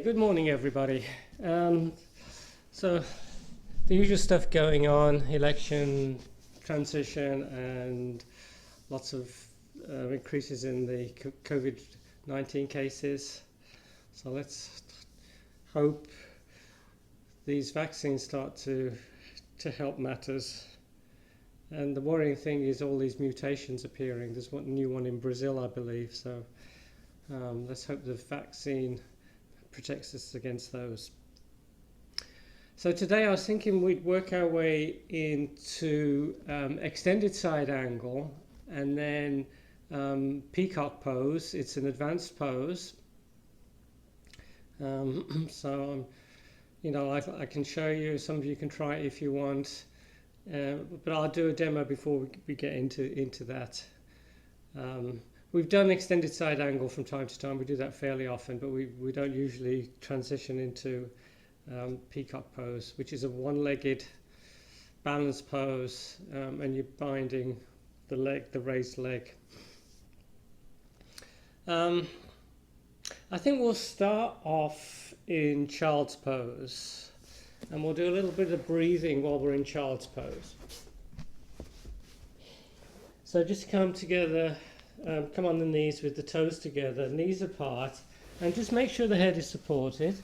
Good morning, everybody. So the usual stuff going on, election, transition, and lots of increases in the COVID-19 cases. So let's hope these vaccines start to help matters. And the worrying thing is all these mutations appearing. There's one new one in Brazil, I believe. So let's hope the vaccine protects us against those. So today I was thinking we'd work our way into extended side angle and then peacock pose. It's an advanced pose. So I can show you. Some of you can try it if you want, but I'll do a demo before we get into that. We've done extended side angle from time to time. We do that fairly often, but we don't usually transition into peacock pose, which is a one-legged balance pose, and you're binding the leg, the raised leg. I think we'll start off in child's pose, and we'll do a little bit of breathing while we're in child's pose. So just come together. Come on the knees with the toes together, knees apart, and just make sure the head is supported.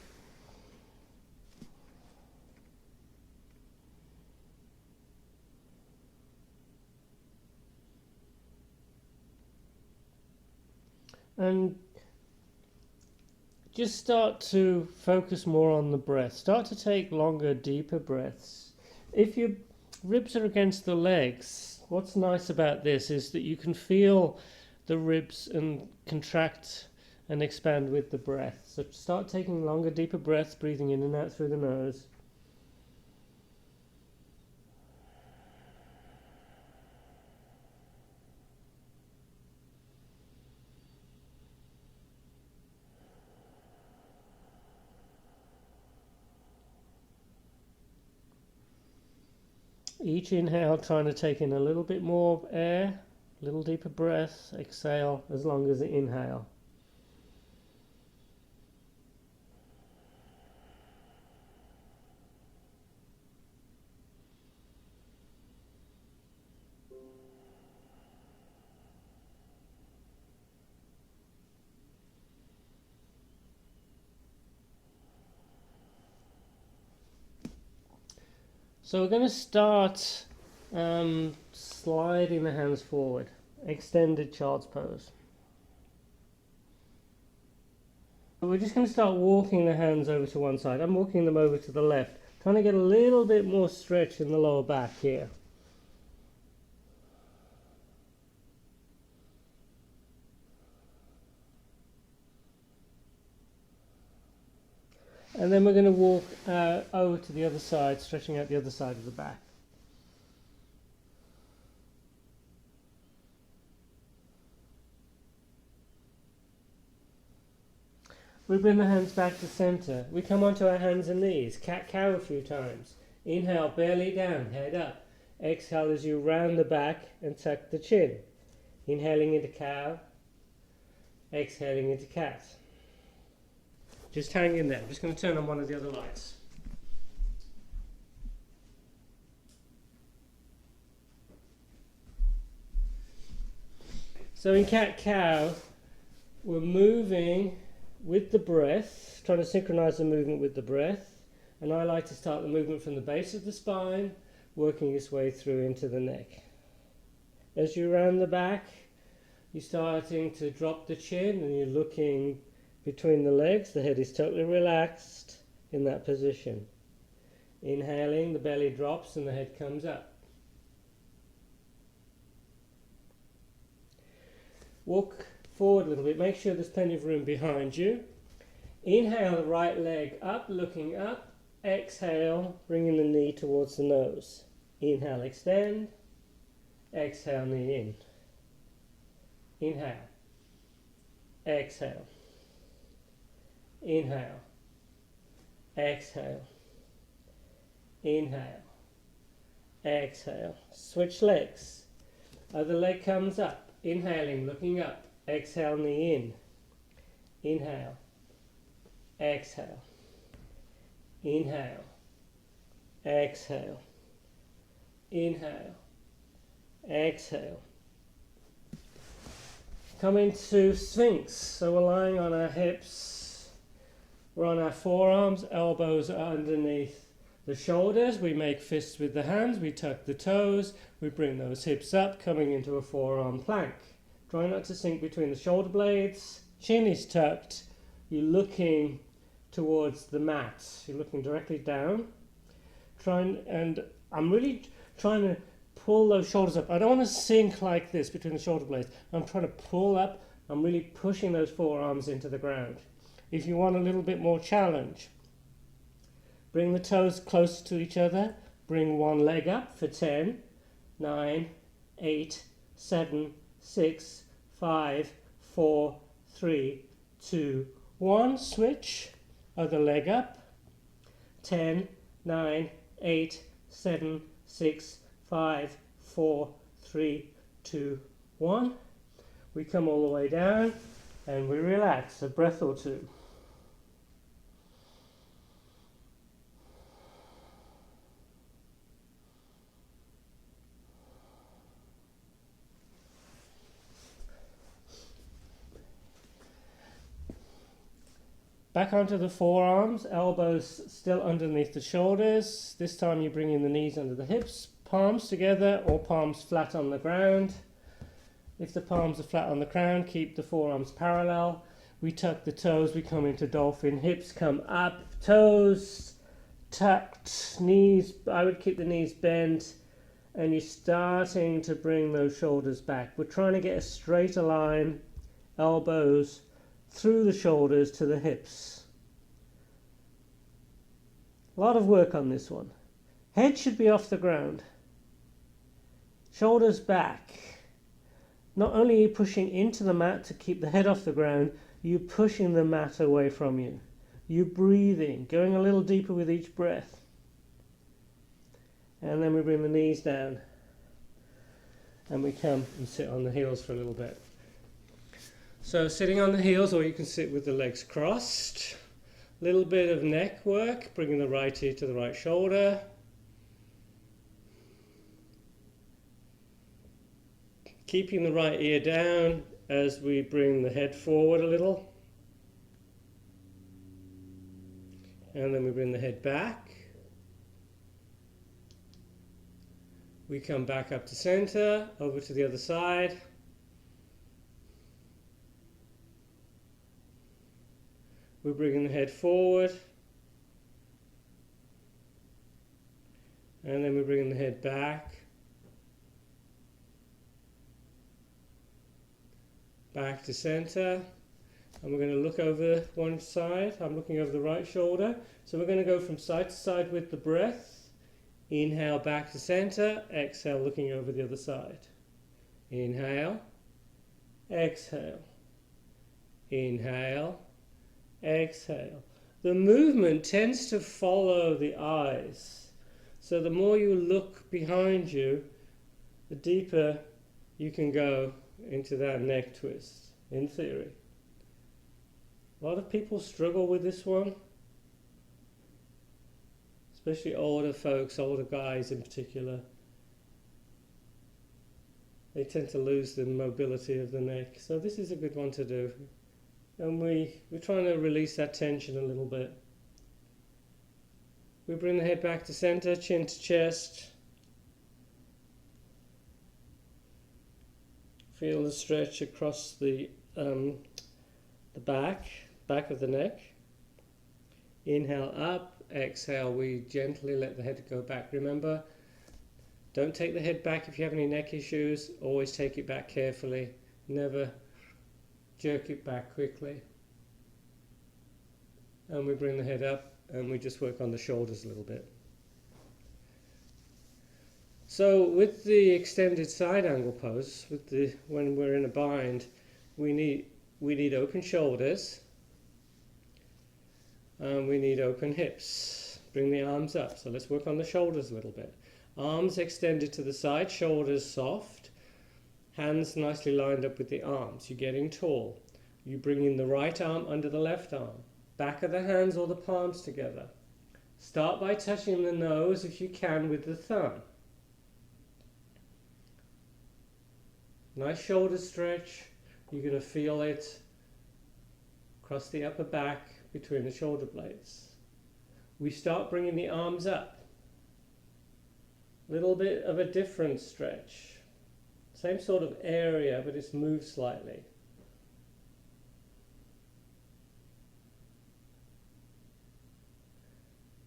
And just start to focus more on the breath. Start to take longer, deeper breaths. If your ribs are against the legs, what's nice about this is that you can feel the ribs and contract and expand with the breath. So start taking longer, deeper breaths, breathing in and out through the nose. Each inhale, trying to take in a little bit more air. Little deeper breath, exhale as long as the inhale. So we're going to start sliding the hands forward. Extended child's pose. We're just going to start walking the hands over to one side. I'm walking them over to the left, trying to get a little bit more stretch in the lower back here. And then we're going to walk over to the other side, stretching out the other side of the back. We bring the hands back to center. We come onto our hands and knees. Cat-cow a few times. Inhale, belly down, head up. Exhale as you round the back and tuck the chin. Inhaling into cow. Exhaling into cat. Just hang in there. I'm just going to turn on one of the other lights. So in cat-cow, we're moving with the breath, trying to synchronize the movement with the breath. And I like to start the movement from the base of the spine, working its way through into the neck. As you round the back, you're starting to drop the chin and you're looking between the legs. The head is totally relaxed in that position. Inhaling, the belly drops and the head comes up. Walk forward a little bit. Make sure there's plenty of room behind you. Inhale the right leg up, looking up. Exhale, bringing the knee towards the nose. Inhale, extend. Exhale, knee in. Inhale. Exhale. Inhale. Exhale. Inhale. Exhale. Switch legs. Other leg comes up. Inhaling, looking up. Exhale, knee in. Inhale. exhale, inhale, exhale, inhale, exhale. Come into Sphinx. So we're lying on our hips, we're on our forearms, elbows are underneath the shoulders. We make fists with the hands, we tuck the toes, we bring those hips up, coming into a forearm plank. Try not to sink between the shoulder blades, chin is tucked, you're looking towards the mat, you're looking directly down. And I'm really trying to pull those shoulders up. I don't want to sink like this between the shoulder blades. I'm trying to pull up, I'm really pushing those forearms into the ground. If you want a little bit more challenge, bring the toes closer to each other, bring one leg up for 10, 9, 8, 7, 6, 5, 4, 3, 2, 1, switch, other leg up, 10, 9, 8, 7, 6, 5, 4, 3, 2, 1. We come all the way down and we relax, a breath or two. Back onto the forearms, elbows still underneath the shoulders. This time you bring in the knees under the hips, palms together or palms flat on the ground. If the palms are flat on the ground, keep the forearms parallel. We tuck the toes, we come into dolphin, hips come up, toes tucked, knees, I would keep the knees bent, and you're starting to bring those shoulders back. We're trying to get a straighter line, elbows through the shoulders to the hips. A lot of work on this one. Head should be off the ground. Shoulders back. Not only are you pushing into the mat to keep the head off the ground, you're pushing the mat away from you. You're breathing, going a little deeper with each breath. And then we bring the knees down. And we come and sit on the heels for a little bit. So sitting on the heels, or you can sit with the legs crossed. Little bit of neck work, bringing the right ear to the right shoulder. Keeping the right ear down as we bring the head forward a little. And then we bring the head back. We come back up to center, over to the other side. We're bringing the head forward. And then we're bringing the head back. Back to center. And we're going to look over one side. I'm looking over the right shoulder. So we're going to go from side to side with the breath. Inhale back to center. Exhale looking over the other side. Inhale. Exhale. Inhale. Exhale. The movement tends to follow the eyes. So the more you look behind you, the deeper you can go into that neck twist, in theory. A lot of people struggle with this one, especially older folks, older guys in particular. They tend to lose the mobility of the neck. So this is a good one to do. And we're trying to release that tension a little bit. We bring the head back to center, chin to chest. Feel the stretch across the back of the neck. Inhale up, exhale, we gently let the head go back. Remember, don't take the head back if you have any neck issues. Always take it back carefully. Never jerk it back quickly. And we bring the head up and we just work on the shoulders a little bit. So with the extended side angle pose, when we're in a bind, we need open shoulders and we need open hips. Bring the arms up. So let's work on the shoulders a little bit. Arms extended to the side, shoulders soft, hands nicely lined up with the arms. You're getting tall. You bring in the right arm under the left arm. back of the hands or the palms together. Start by touching the nose if you can with the thumb. Nice shoulder stretch. You're going to feel it across the upper back between the shoulder blades. We start bringing the arms up. Little bit of a different stretch. Same sort of area, but it's moved slightly.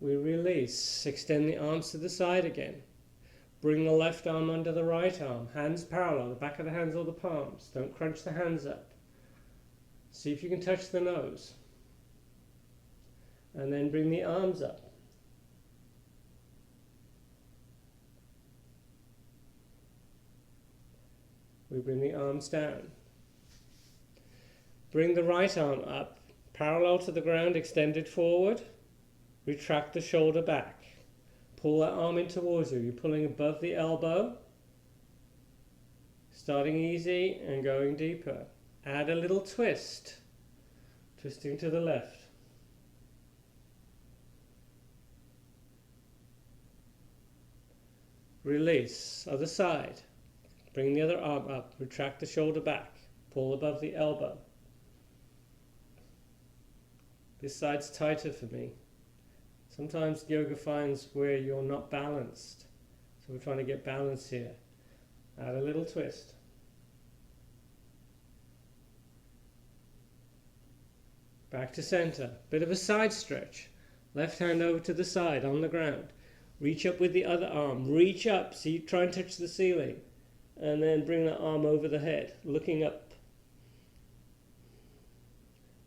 We release, extend the arms to the side again. Bring the left arm under the right arm, hands parallel, the back of the hands or the palms. Don't crunch the hands up. See if you can touch the nose. And then bring the arms up. We bring the arms down. Bring the right arm up, parallel to the ground, extended forward. Retract the shoulder back. Pull that arm in towards you. You're pulling above the elbow. Starting easy and going deeper. Add a little twist. Twisting to the left. Release. Other side. Bring the other arm up. Retract the shoulder back. Pull above the elbow. This side's tighter for me. Sometimes yoga finds where you're not balanced. So we're trying to get balance here. Add a little twist. Back to center. Bit of a side stretch. Left hand over to the side on the ground. Reach up with the other arm. Reach up. See, try and touch the ceiling. And then bring that arm over the head, looking up.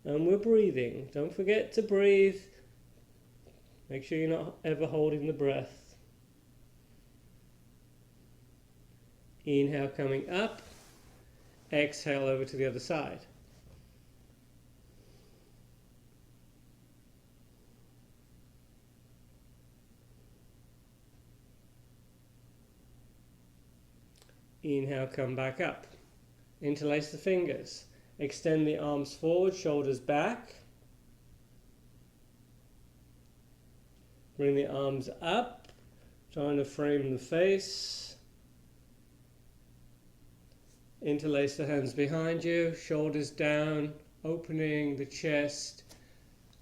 And we're breathing. Don't forget to breathe. Make sure you're not ever holding the breath. Inhale coming up. Exhale over to the other side. Inhale, come back up. Interlace the fingers. Extend the arms forward, shoulders back. Bring the arms up, trying to frame the face. Interlace the hands behind you, shoulders down, opening the chest,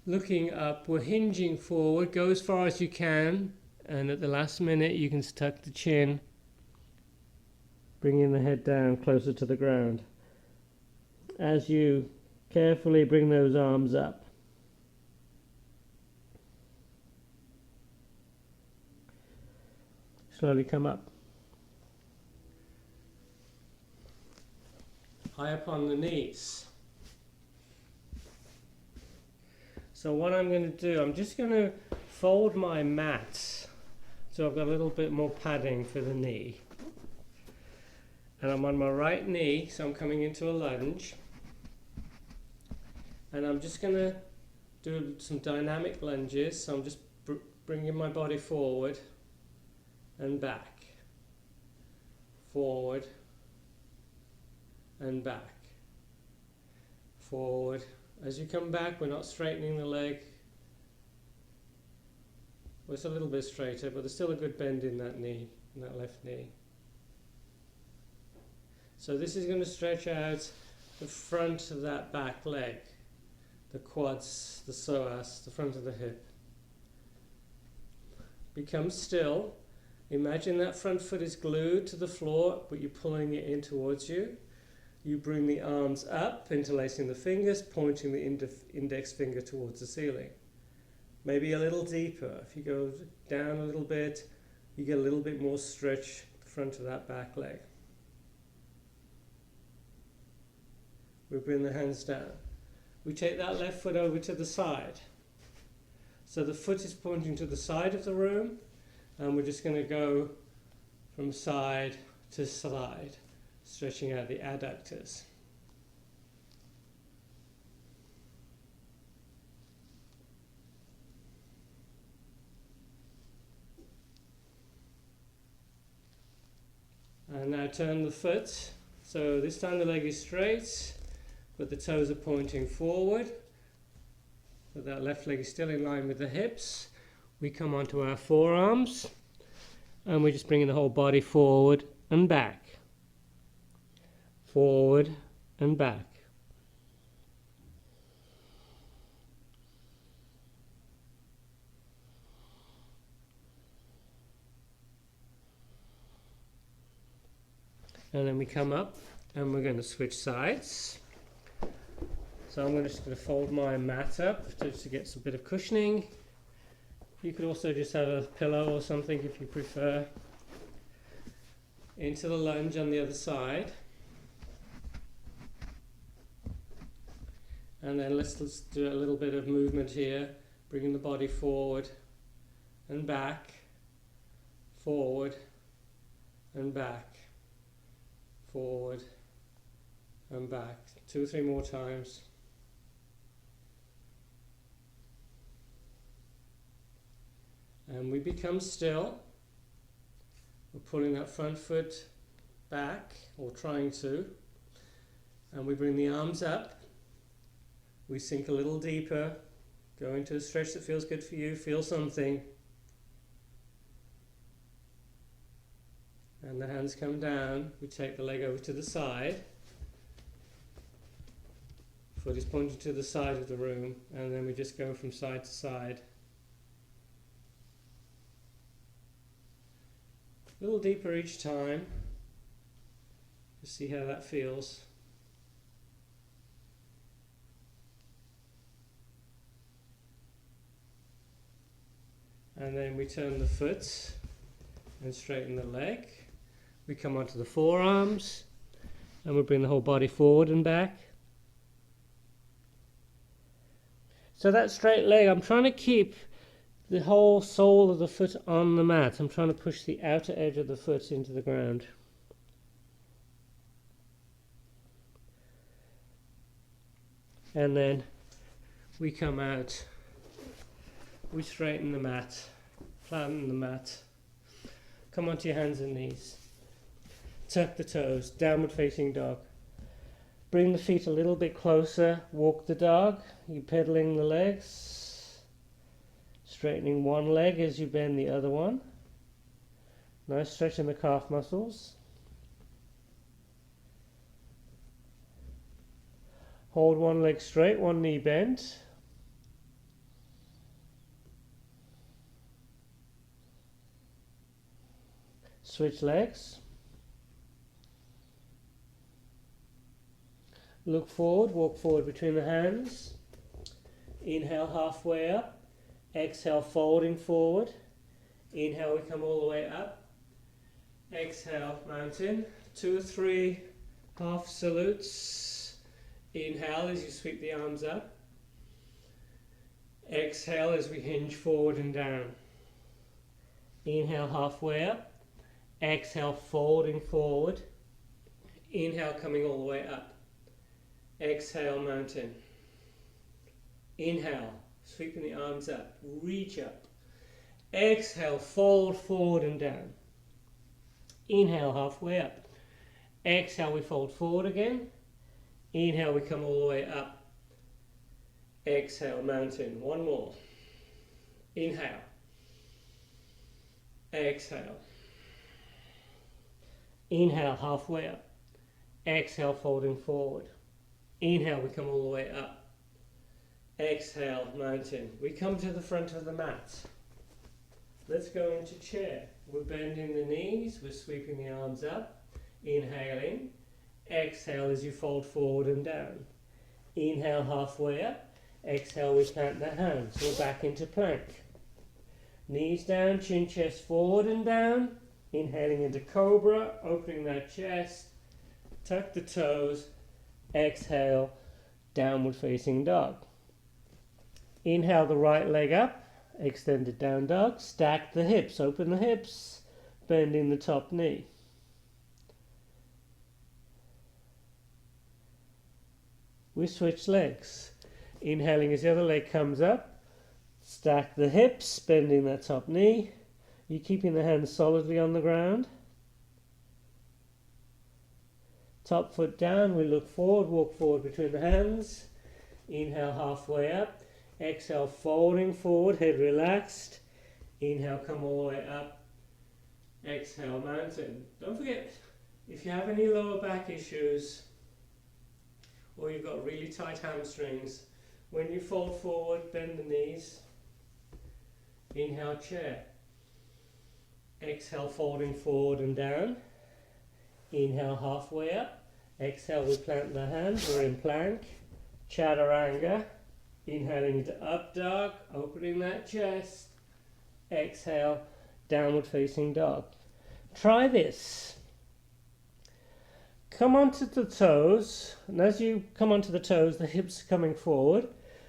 looking up. We're hinging forward, go as far as you can, and at the last minute you can tuck the chin, bringing the head down closer to the ground. As you carefully bring those arms up, slowly come up. High up on the knees. So what I'm going to do, I'm just going to fold my mat so I've got a little bit more padding for the knee. And I'm on my right knee, so I'm coming into a lunge. And I'm just going to do some dynamic lunges. So I'm just bringing my body forward and back, forward and back, forward. As you come back, we're not straightening the leg. Well, it's a little bit straighter, but there's still a good bend in that knee, in that left knee. So this is going to stretch out the front of that back leg, the quads, the psoas, the front of the hip. Become still. Imagine that front foot is glued to the floor, but you're pulling it in towards you. You bring the arms up, interlacing the fingers, pointing the index finger towards the ceiling. Maybe a little deeper. If you go down a little bit, you get a little bit more stretch at the front of that back leg. We bring the hands down. We take that left foot over to the side. So the foot is pointing to the side of the room, and we're just going to go from side to side, stretching out the adductors. And now turn the foot. So this time the leg is straight, but the toes are pointing forward. So that left leg is still in line with the hips. We come onto our forearms and we're just bringing the whole body forward and back. Forward and back. And then we come up and we're going to switch sides. So I'm just going to fold my mat up just to get some bit of cushioning. You could also just have a pillow or something if you prefer. Into the lunge on the other side. And then let's do a little bit of movement here, bringing the body forward and back, forward and back, forward and back. 2 or 3 more times. And we become still. We're pulling that front foot back, or trying to, and we bring the arms up. We sink a little deeper, go into a stretch that feels good for you, feel something. And the hands come down, we take the leg over to the side. Foot is pointed to the side of the room, and then we just go from side to side. A little deeper each time. Just see how that feels. And then we turn the foot and straighten the leg. We come onto the forearms and we bring the whole body forward and back. So that straight leg, I'm trying to keep the whole sole of the foot on the mat. I'm trying to push the outer edge of the foot into the ground. And then we come out, we straighten the mat, flatten the mat, come onto your hands and knees, tuck the toes, downward facing dog. Bring the feet a little bit closer, walk the dog, you're pedaling the legs. Straightening one leg as you bend the other one. Nice stretch in the calf muscles. Hold one leg straight, one knee bent. Switch legs. Look forward, walk forward between the hands. Inhale halfway up. Exhale, folding forward. Inhale, we come all the way up. Exhale, mountain. 2 or 3 half salutes. Inhale as you sweep the arms up. Exhale as we hinge forward and down. Inhale, halfway up. Exhale, folding forward. Inhale, coming all the way up. Exhale, mountain. Inhale. Sweeping the arms up, reach up. Exhale, fold forward and down. Inhale, halfway up. Exhale, we fold forward again. Inhale, we come all the way up. Exhale, mountain. One more. Inhale. Exhale. Inhale, halfway up. Exhale, folding forward. Inhale, we come all the way up. Exhale, mountain. We come to the front of the mat. Let's go into chair. We're bending the knees, we're sweeping the arms up. Inhaling. Exhale as you fold forward and down. Inhale, halfway up. Exhale, we plant the hands. We're back into plank. Knees down, chin, chest forward and down. Inhaling into cobra, opening that chest. Tuck the toes. Exhale, downward facing dog. Inhale the right leg up, extended down dog, stack the hips, open the hips, bending the top knee. We switch legs. Inhaling as the other leg comes up, stack the hips, bending that top knee. You're keeping the hands solidly on the ground. Top foot down, we look forward, walk forward between the hands. Inhale halfway up. Exhale, folding forward, head relaxed. Inhale, come all the way up. Exhale, mountain. Don't forget, if you have any lower back issues or you've got really tight hamstrings, when you fold forward, bend the knees. Inhale, chair. Exhale, folding forward and down. Inhale, halfway up. Exhale, we plant the hands, we're in plank. Chaturanga. Inhaling into up dog, opening that chest. Exhale, downward facing dog. Try this. Come onto the toes, and as you come onto the toes, the hips are coming forward.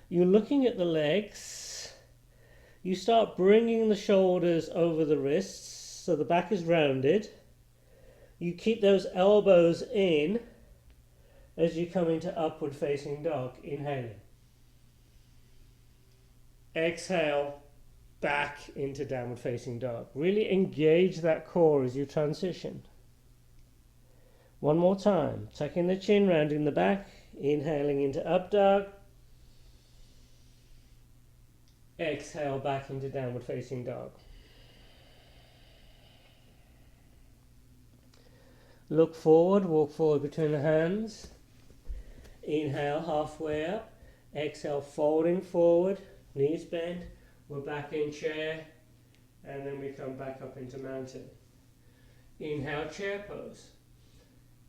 You're looking at the legs. You start bringing the shoulders over the wrists, so the back is rounded. You keep those elbows in as you come into upward facing dog, inhaling. Exhale, back into downward facing dog. Really engage that core as you transition. One more time, tucking the chin, rounding the back, inhaling into up dog. Exhale, back into downward facing dog. Look forward, walk forward between the hands. Inhale, halfway up. Exhale, folding forward, knees bent. We're back in chair, and then we come back up into mountain. Inhale, chair pose.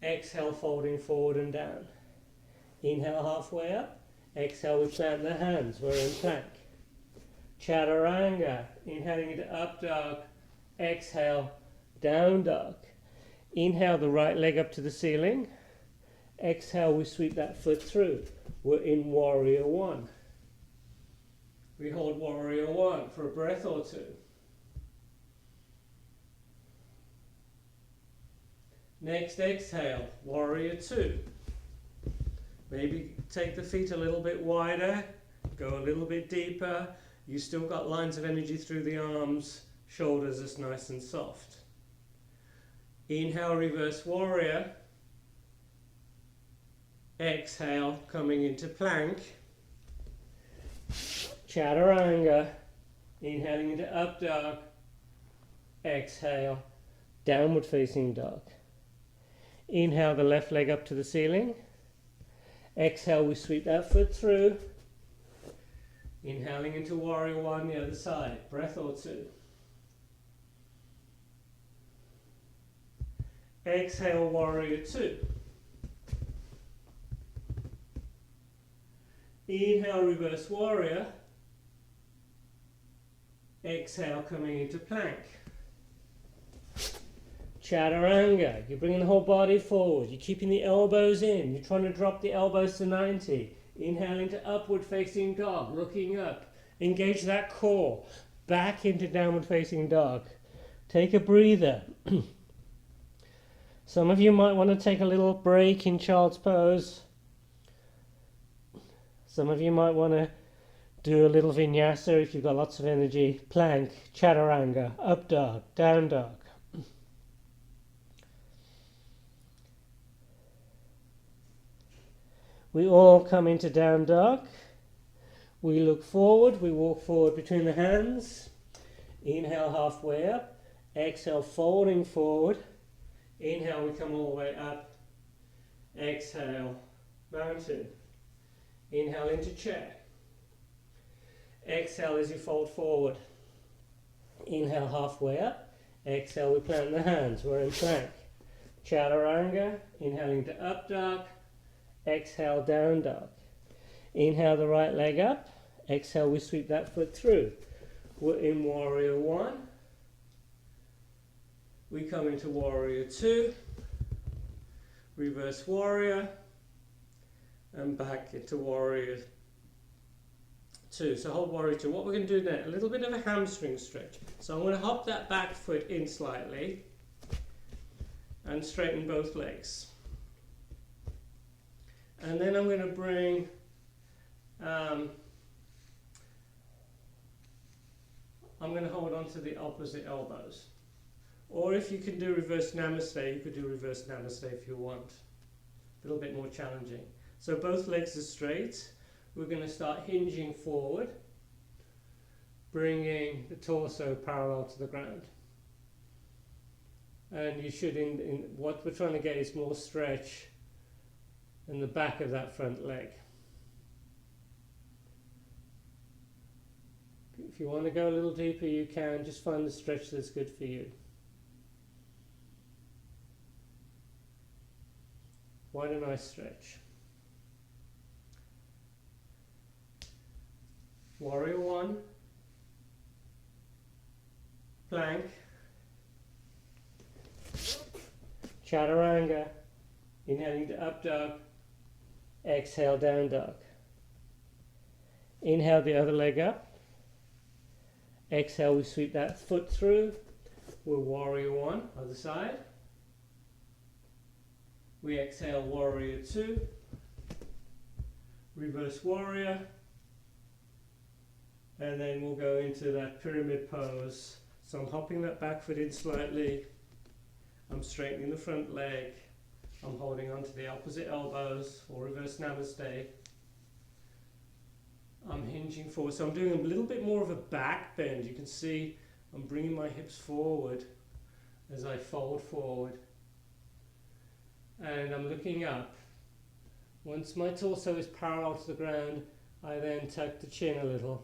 Exhale, folding forward and down. Inhale, halfway up. Exhale, we plant the hands, we're in plank. Chaturanga, inhaling into up dog. Exhale, down dog. Inhale, the right leg up to the ceiling. Exhale, we sweep that foot through. We're in warrior one. We hold warrior one for a breath or two. Next exhale, warrior two. Maybe take the feet a little bit wider, go a little bit deeper. You still got lines of energy through the arms, shoulders is nice and soft. Inhale, reverse warrior. Exhale, coming into plank. Chaturanga, inhaling into up dog. Exhale, downward facing dog. Inhale, the left leg up to the ceiling. Exhale, we sweep that foot through. Inhaling into warrior one, the other side. Breath or two. Exhale, warrior two. Inhale, reverse warrior. Exhale, coming into plank. Chaturanga, you're bringing the whole body forward. You're keeping the elbows in. You're trying to drop the elbows to 90. Inhaling to upward facing dog, looking up. Engage that core. Back into downward facing dog. Take a breather. Some of you might want to take a little break in child's pose. Some of you might want to do a little vinyasa if you've got lots of energy. Plank, chaturanga, up dog, down dog. We all come into down dog. We look forward, we walk forward between the hands. Inhale, halfway up. Exhale, folding forward. Inhale, we come all the way up. Exhale, mountain. Inhale into chair. Exhale as you fold forward. Inhale, halfway up. Exhale, we plant the hands, we're in plank. Chaturanga, inhaling to up dog. Exhale, down dog. Inhale the right leg up. Exhale, we sweep that foot through. We're in warrior one. We come into warrior two. Reverse warrior. And back into warrior two. So hold warrior two. What we're going to do now, a little bit of a hamstring stretch. So I'm going to hop that back foot in slightly and straighten both legs. And then I'm going to bring I'm going to hold on to the opposite elbows. Or if you can do reverse namaste, you could do reverse namaste if you want. A little bit more challenging. So both legs are straight. we're going to start hinging forward, bringing the torso parallel to the ground. And you should, what we're trying to get is more stretch in the back of that front leg. If you want to go a little deeper, you can. Just find the stretch that's good for you. Quite a nice stretch. Warrior one, plank, chaturanga, inhaling to up dog, exhale down dog. Inhale the other leg up, exhale we sweep that foot through, we're warrior one, other side. We exhale warrior two, reverse warrior, and then we'll go into that pyramid pose. So I'm hopping that back foot in slightly, I'm straightening the front leg, I'm holding onto the opposite elbows or reverse namaste. I'm hinging forward, so I'm doing a little bit more of a back bend. You can see I'm bringing my hips forward as I fold forward. And I'm looking up. Once my torso is parallel to the ground, I then tuck the chin a little.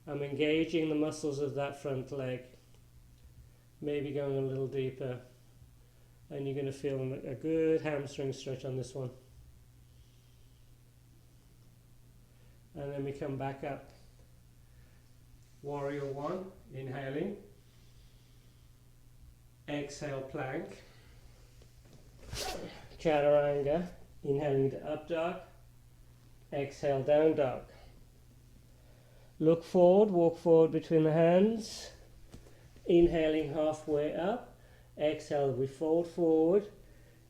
I'm engaging the muscles of that front leg, maybe going a little deeper, and you're going to feel a good hamstring stretch on this one. And then we come back up. Warrior one, inhaling, exhale plank, chaturanga, inhaling to up dog, exhale down dog. Look forward, walk forward between the hands, inhaling halfway up, exhale we fold forward,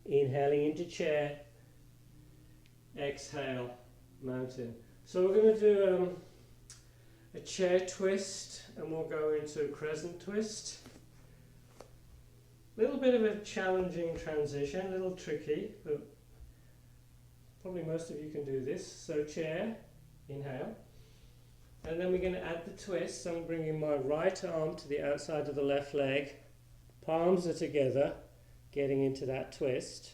inhaling into chair, exhale mountain. So we're going to do a chair twist, and we'll go into a crescent twist. A little bit of a challenging transition, a little tricky, but probably most of you can do this. So chair, inhale, and then we're going to add the twist. So I'm bringing my right arm to the outside of the left leg, palms are together, getting into that twist.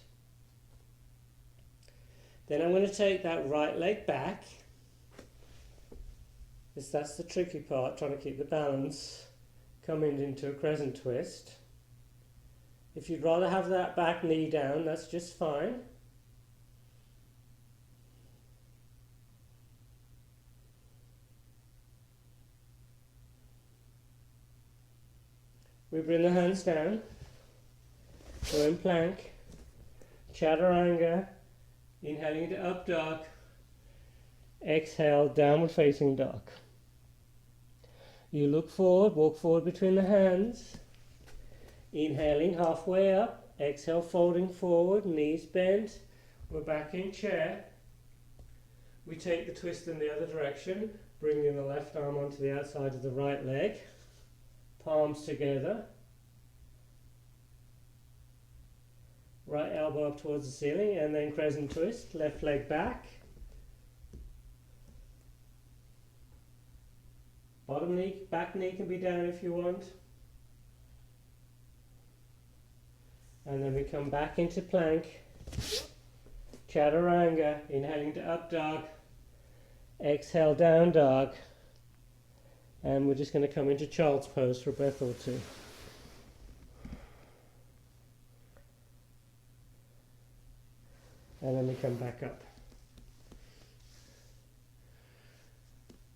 Then I'm going to take that right leg back. That's the tricky part, trying to keep the balance, coming into a crescent twist. If you'd rather have that back knee down, that's just fine. We bring the hands down, we're in plank, chaturanga, inhaling to up dog, exhale downward facing dog. You look forward, walk forward between the hands, inhaling halfway up, exhale folding forward, knees bent, we're back in chair. We take the twist in the other direction, bringing the left arm onto the outside of the right leg, palms together, right elbow up towards the ceiling, and then crescent twist, left leg back, bottom knee, back knee can be down if you want, and then we come back into plank, chaturanga, inhaling to up dog, exhale down dog, and we're just going to come into child's pose for a breath or two. And then we come back up.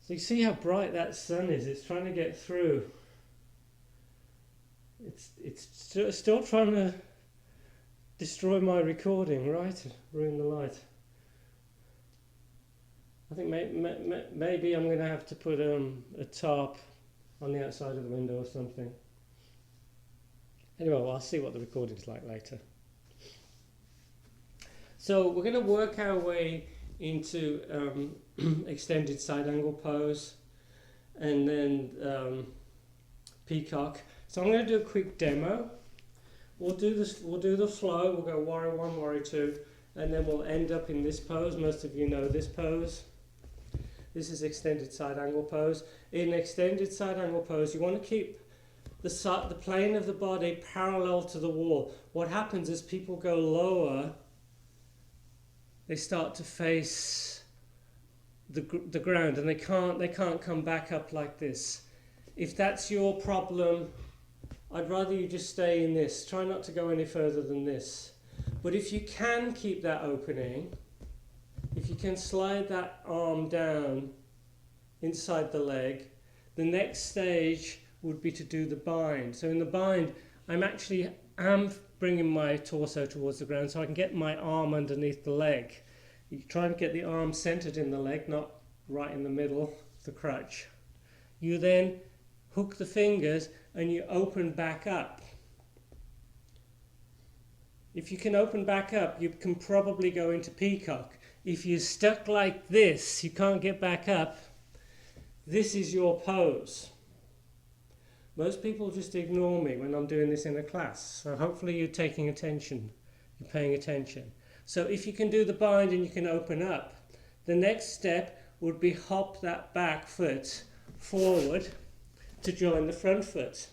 So you see how bright that sun is, it's trying to get through. It's still trying to destroy my recording, right? Ruin the light. I think maybe I'm going to have to put a tarp on the outside of the window or something. Anyway, well, I'll see what the recording's like later. So we're going to work our way into extended side angle pose, and then peacock. So I'm going to do a quick demo. We'll do this. We'll do the flow. We'll go warrior one, warrior two, and then we'll end up in this pose. Most of you know this pose. This is extended side angle pose. In extended side angle pose, you want to keep the plane of the body parallel to the wall. What happens is people go lower, they start to face the ground, and they can't come back up like this. If that's your problem, I'd rather you just stay in this. Try not to go any further than this. But if you can keep that opening, if you can slide that arm down inside the leg, the next stage would be to do the bind. So in the bind, I'm bringing my torso towards the ground so I can get my arm underneath the leg. You try and get the arm centered in the leg, not right in the middle, the crutch. You then hook the fingers and you open back up. If you can open back up, you can probably go into peacock. If you're stuck like this, you can't get back up, this is your pose. Most people just ignore me when I'm doing this in a class, so hopefully you're taking attention, you're paying attention. So if you can do the bind and you can open up, the next step would be hop that back foot forward to join the front foot.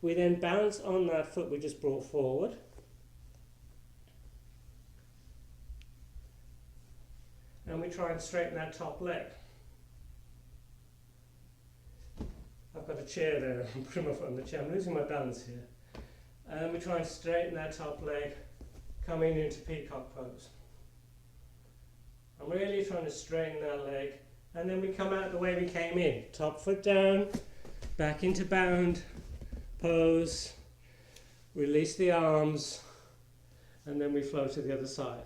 We then bounce on that foot we just brought forward. And we try and straighten that top leg. I've got a chair there, I'm putting my foot on the chair, I'm losing my balance here. And we try and straighten that top leg, coming into peacock pose. I'm really trying to straighten that leg, and then we come out the way we came in. Top foot down, back into bound pose, release the arms, and then we flow to the other side.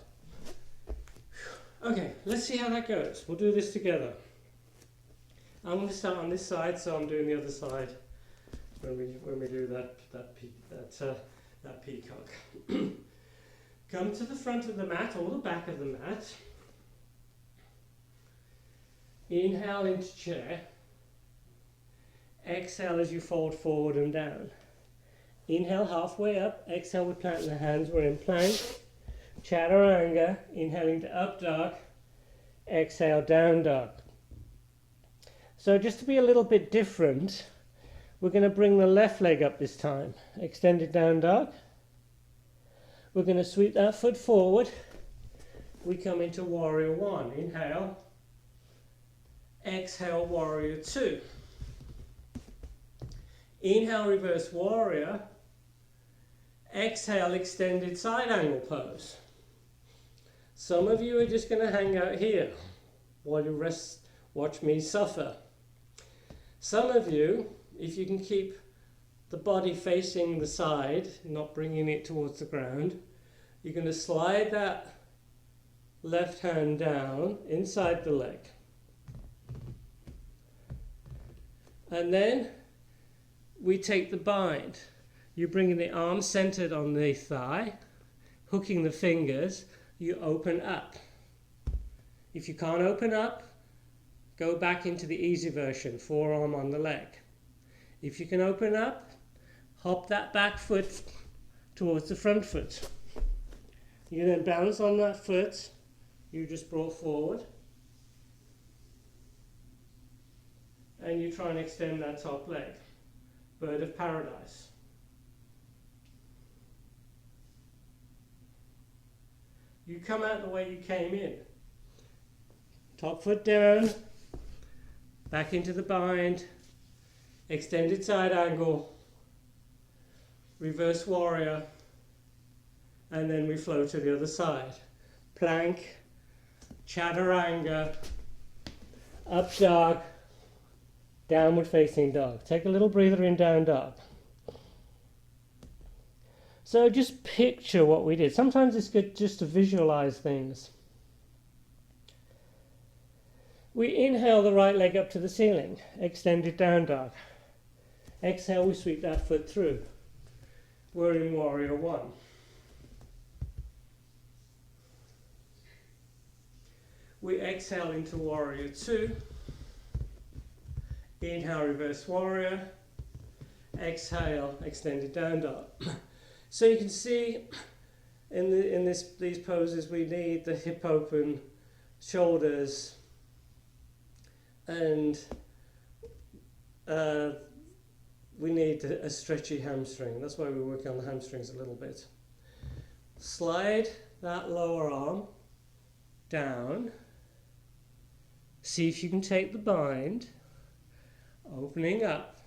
Okay, let's see how that goes. We'll do this together. I'm going to start on this side, so I'm doing the other side when we do that peacock. Come to the front of the mat or the back of the mat. Inhale into chair. Exhale as you fold forward and down. Inhale halfway up. Exhale, we plant the hands. We're in plank. Chaturanga. Inhaling to up dog. Exhale, down dog. So just to be a little bit different, we're going to bring the left leg up this time. Extended down dog. We're going to sweep that foot forward. We come into warrior one. Inhale. Exhale, warrior two. Inhale, reverse warrior. Exhale, extended side angle pose. Some of you are just going to hang out here while you rest, watch me suffer. Some of you, if you can keep the body facing the side, not bringing it towards the ground, you're going to slide that left hand down inside the leg. And then we take the bind. You're bringing the arm centered on the thigh, hooking the fingers, you open up. If you can't open up, go back into the easy version, forearm on the leg. If you can open up, hop that back foot towards the front foot. You then bounce on that foot you just brought forward. And you try and extend that top leg. Bird of paradise. You come out the way you came in. Top foot down, back into the bind, extended side angle, reverse warrior, and then we flow to the other side. Plank, chaturanga, up dog, downward facing dog. Take a little breather in down dog. So just picture what we did. Sometimes it's good just to visualize things. We inhale the right leg up to the ceiling, extended down dog. Exhale, we sweep that foot through. We're in warrior one. We exhale into warrior two. Inhale, reverse warrior. Exhale, extended down dog. So you can see in these poses we need the hip open, shoulders and we need a stretchy hamstring. That's why we work on the hamstrings a little bit. Slide that lower arm down. See if you can take the bind, opening up.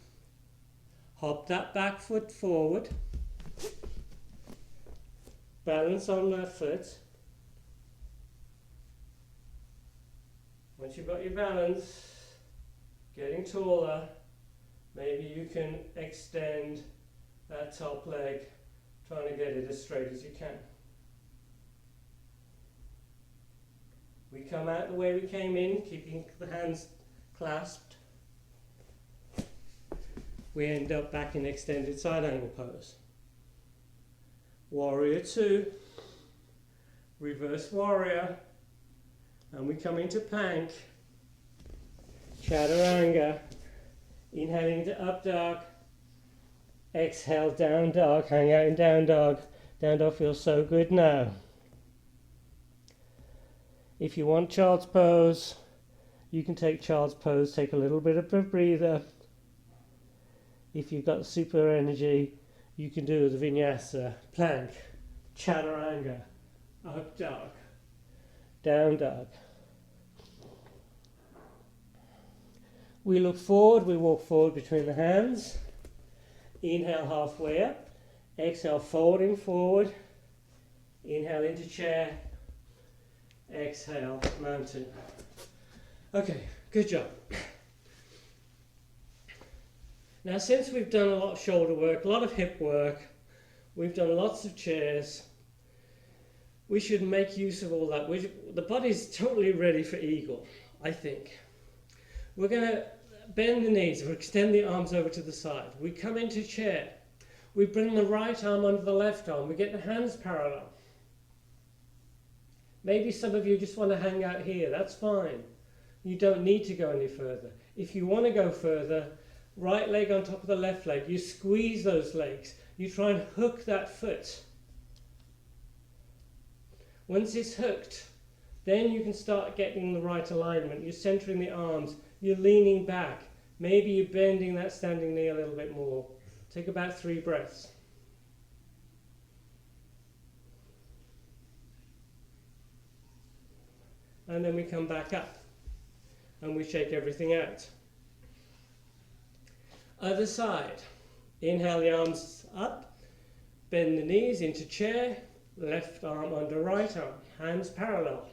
Hop that back foot forward. Balance on that foot. Once you've got your balance, getting taller, maybe you can extend that top leg, trying to get it as straight as you can. We come out the way we came in, keeping the hands clasped. We end up back in extended side angle pose. Warrior 2, reverse warrior, and we come into plank, chaturanga, inhaling into up dog, exhale down dog, hang out in down dog. Down dog feels so good now. If you want child's pose, you can take child's pose, take a little bit of a breather. If you've got super energy, you can do the vinyasa, plank, chaturanga, up dog, down dog. We look forward, we walk forward between the hands. Inhale halfway up, exhale folding forward, inhale into chair, exhale mountain. Okay, good job. Now, since we've done a lot of shoulder work, a lot of hip work, we've done lots of chairs, we should make use of all that. The body's totally ready for eagle, I think. We're going to bend the knees, we extend the arms over to the side. We come into chair. We bring the right arm under the left arm. We get the hands parallel. Maybe some of you just want to hang out here. That's fine. You don't need to go any further. If you want to go further, right leg on top of the left leg. You squeeze those legs. You try and hook that foot. Once it's hooked, then you can start getting the right alignment. You're centering the arms. You're leaning back. Maybe you're bending that standing knee a little bit more. Take about 3 breaths. And then we come back up and we shake everything out. Other side. Inhale the arms up, bend the knees into chair, left arm under right arm, hands parallel.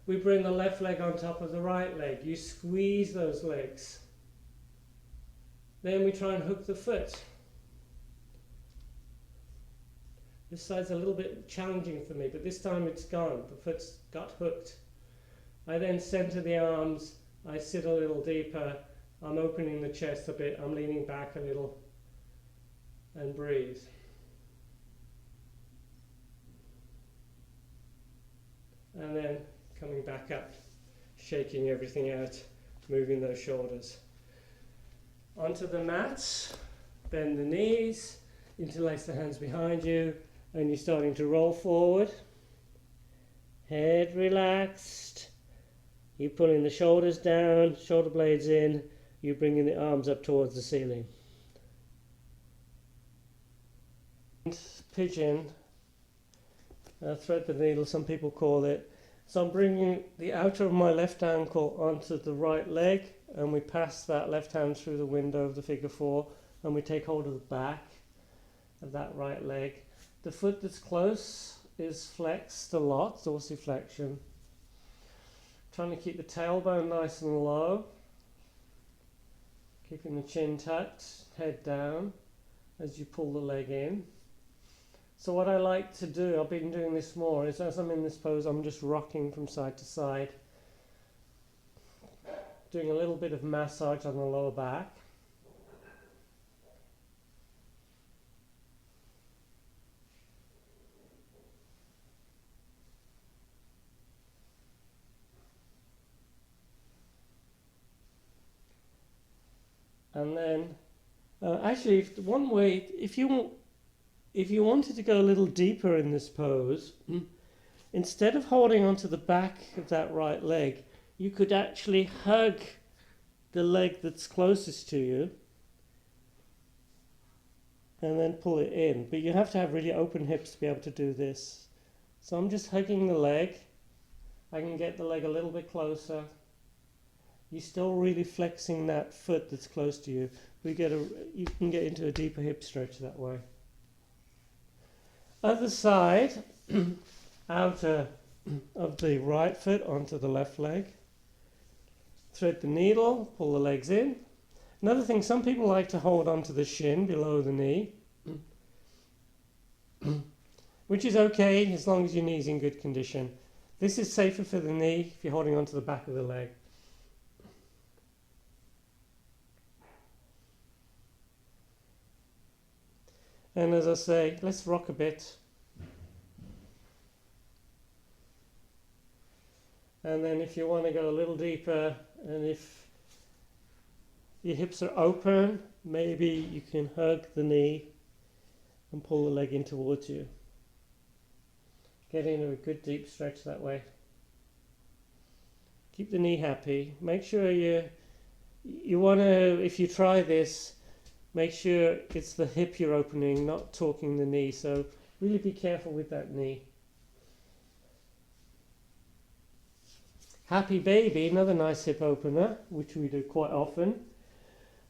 We bring the left leg on top of the right leg. You squeeze those legs. Then we try and hook the foot. This side's a little bit challenging for me, but this time it's gone. The foot's got hooked. I then center the arms. I sit a little deeper. I'm opening the chest a bit. I'm leaning back a little and breathe. And then coming back up, shaking everything out, moving those shoulders. Onto the mats, bend the knees, interlace the hands behind you, and you're starting to roll forward. Head relaxed. You're pulling the shoulders down, shoulder blades in. You're bringing the arms up towards the ceiling. Pigeon, thread the needle, some people call it. So I'm bringing the outer of my left ankle onto the right leg, and we pass that left hand through the window of the figure 4, and we take hold of the back of that right leg. The foot that's close is flexed a lot, dorsiflexion. Trying to keep the tailbone nice and low, keeping the chin tucked, head down as you pull the leg in. So what I like to do, I've been doing this more, is as I'm in this pose, I'm just rocking from side to side, doing a little bit of massage on the lower back. And then, actually, one way, if you wanted to go a little deeper in this pose, instead of holding onto the back of that right leg, you could actually hug the leg that's closest to you and then pull it in. But you have to have really open hips to be able to do this. So I'm just hugging the leg. I can get the leg a little bit closer. You're still really flexing that foot that's close to you. You can get into a deeper hip stretch that way. Other side, outer of the right foot onto the left leg. Thread the needle, pull the legs in. Another thing, some people like to hold onto the shin below the knee, which is okay as long as your knee's in good condition. This is safer for the knee if you're holding onto the back of the leg. And as I say, let's rock a bit. And then if you want to go a little deeper, and if your hips are open, maybe you can hug the knee and pull the leg in towards you. Get into a good deep stretch that way. Keep the knee happy. Make sure you want to, if you try this, make sure it's the hip you're opening, not torquing the knee. So really be careful with that knee. Happy baby, another nice hip opener, which we do quite often.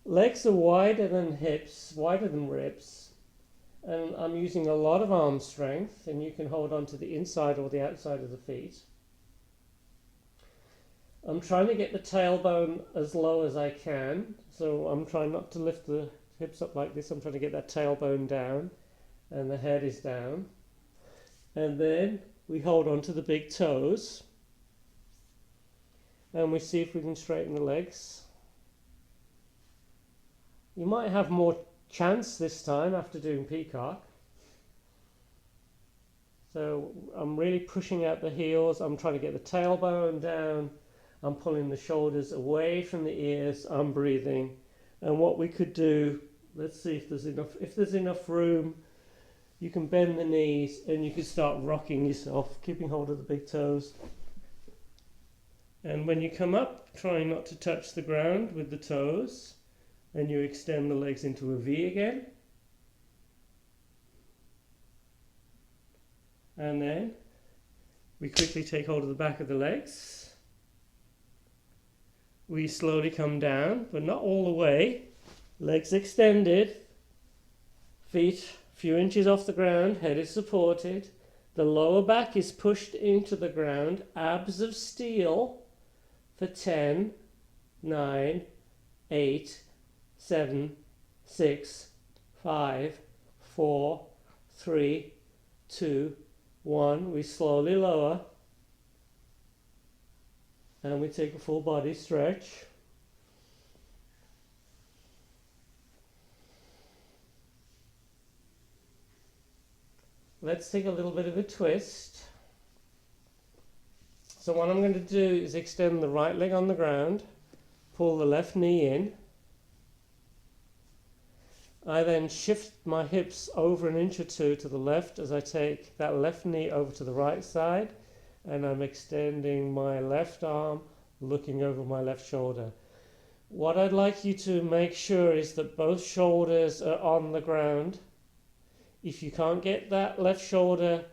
Legs are wider than hips, wider than ribs. And I'm using a lot of arm strength, and you can hold on to the inside or the outside of the feet. I'm trying to get the tailbone as low as I can. So I'm trying not to lift the hips up like this. I'm trying to get that tailbone down, and the head is down. And then we hold on to the big toes. And we see if we can straighten the legs. You might have more chance this time after doing Peacock. So I'm really pushing out the heels. I'm trying to get the tailbone down. I'm pulling the shoulders away from the ears. I'm breathing. And what we could do, let's see if there's enough. If there's enough room, you can bend the knees and you can start rocking yourself, keeping hold of the big toes. And when you come up, try not to touch the ground with the toes, and you extend the legs into a V again. And then we quickly take hold of the back of the legs. We slowly come down, but not all the way. Legs extended, feet a few inches off the ground, head is supported. The lower back is pushed into the ground, abs of steel. For 10, 9, 8, 7, 6, 5, 4, 3, 2, 1. We slowly lower. And we take a full body stretch. Let's take a little bit of a twist. So what I'm going to do is extend the right leg on the ground, pull the left knee in. I then shift my hips over 1 inch or 2 to the left as I take that left knee over to the right side, and I'm extending my left arm, looking over my left shoulder. What I'd like you to make sure is that both shoulders are on the ground. If you can't get that left shoulder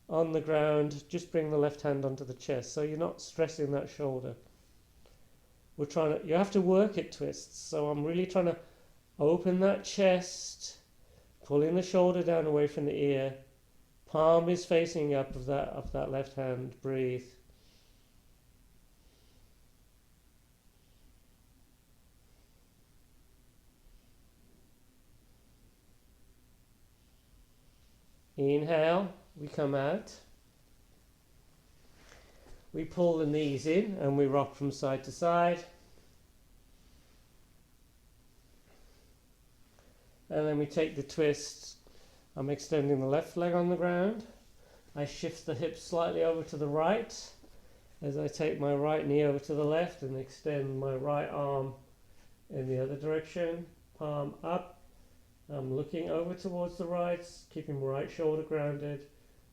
on the ground, just bring the left hand onto the chest so you're not stressing that shoulder. You have to work at twists, so I'm really trying to open that chest, pulling the shoulder down away from the ear. Palm is facing up of that left hand. Breathe. Inhale, we come out. We pull the knees in and we rock from side to side. And then we take the twist. I'm extending the left leg on the ground. I shift the hips slightly over to the right as I take my right knee over to the left and extend my right arm in the other direction. Palm up. I'm looking over towards the right, keeping my right shoulder grounded,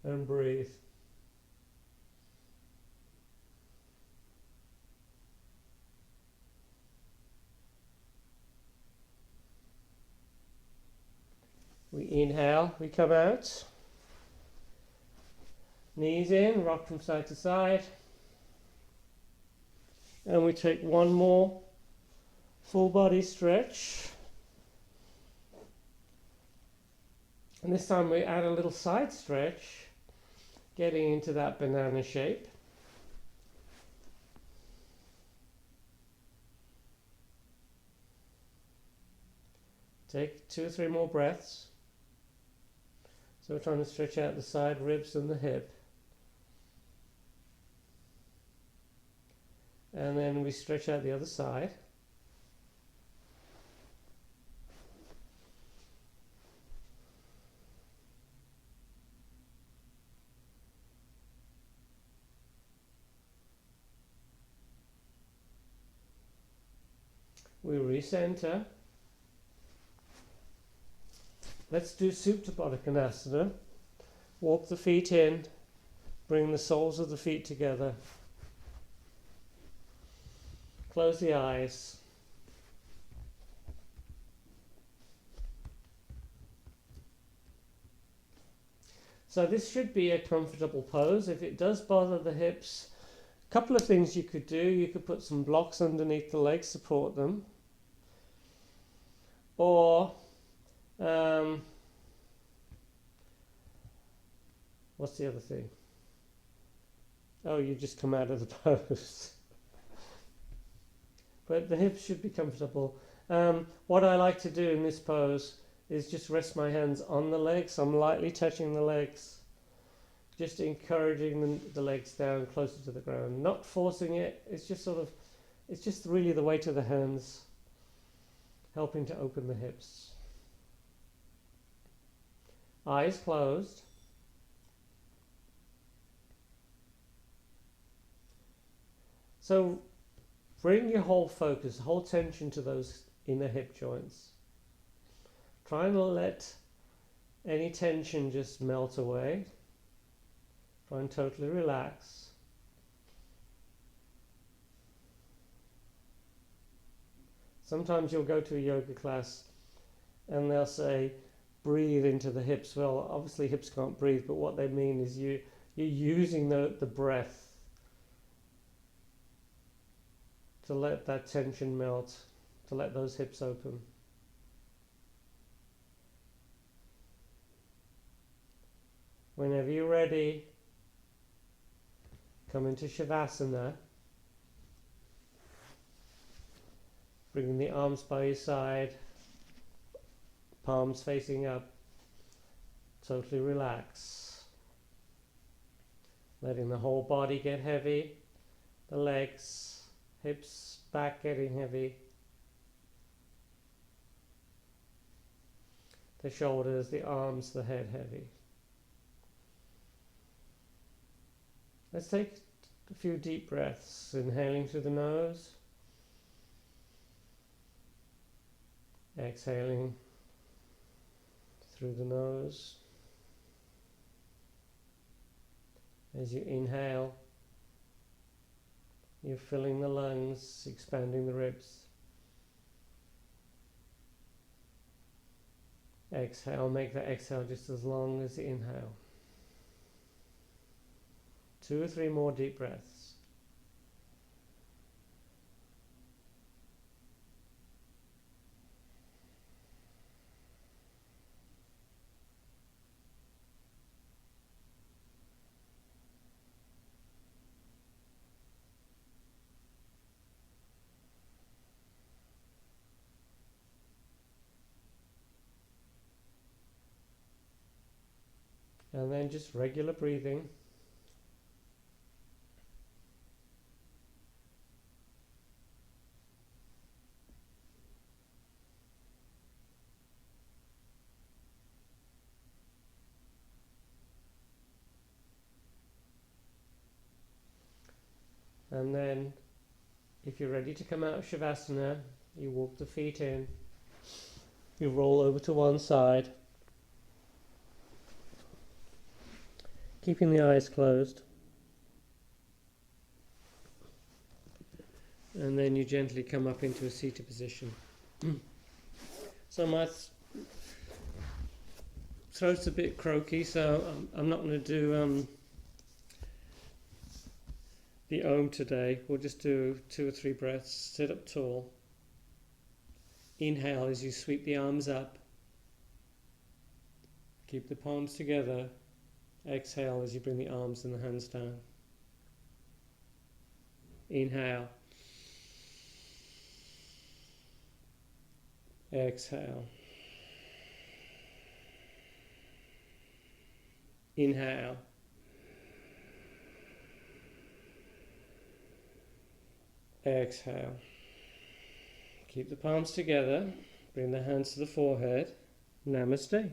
and breathe. We inhale, we come out. Knees in, rock from side to side. And we take one more full body stretch. And this time we add a little side stretch, getting into that banana shape. Take 2 or 3 more breaths. So we're trying to stretch out the side ribs and the hip. And then we stretch out the other side. We recenter. Let's do Supta Baddha Konasana. Walk the feet in, bring the soles of the feet together. Close the eyes. So this should be a comfortable pose. If it does bother the hips, a couple of things you could do. You could put some blocks underneath the legs, support them. Or what's the other thing? Oh, you just come out of the pose. But the hips should be comfortable. What I like to do in this pose is just rest my hands on the legs. I'm lightly touching the legs, just encouraging the legs down closer to the ground, not forcing it. It's just it's just really the weight of the hands helping to open the hips. Eyes closed. So bring your whole focus, whole tension to those inner hip joints. Try and let any tension just melt away. Try and totally relax. Sometimes you'll go to a yoga class and they'll say, breathe into the hips. Well, obviously hips can't breathe, but what they mean is you're using the breath to let that tension melt, to let those hips open. Whenever you're ready, come into Shavasana. Bringing the arms by your side, palms facing up. Totally relax. Letting the whole body get heavy, the legs, hips, back getting heavy, the shoulders, the arms, the head heavy. Let's take a few deep breaths, inhaling through the nose, exhaling through the nose. As you inhale, you're filling the lungs, expanding the ribs. Exhale, make the exhale just as long as the inhale. 2 or 3 more deep breaths. And then just regular breathing. And then, if you're ready to come out of Shavasana, you walk the feet in, you roll over to one side, keeping the eyes closed, and then you gently come up into a seated position. So throat's a bit croaky, so I'm not going to do the Om today. We'll just do 2 or 3 breaths. Sit up tall. Inhale as you sweep the arms up. Keep the palms together. Exhale as you bring the arms and the hands down. Inhale. Exhale. Inhale. Exhale. Keep the palms together. Bring the hands to the forehead. Namaste.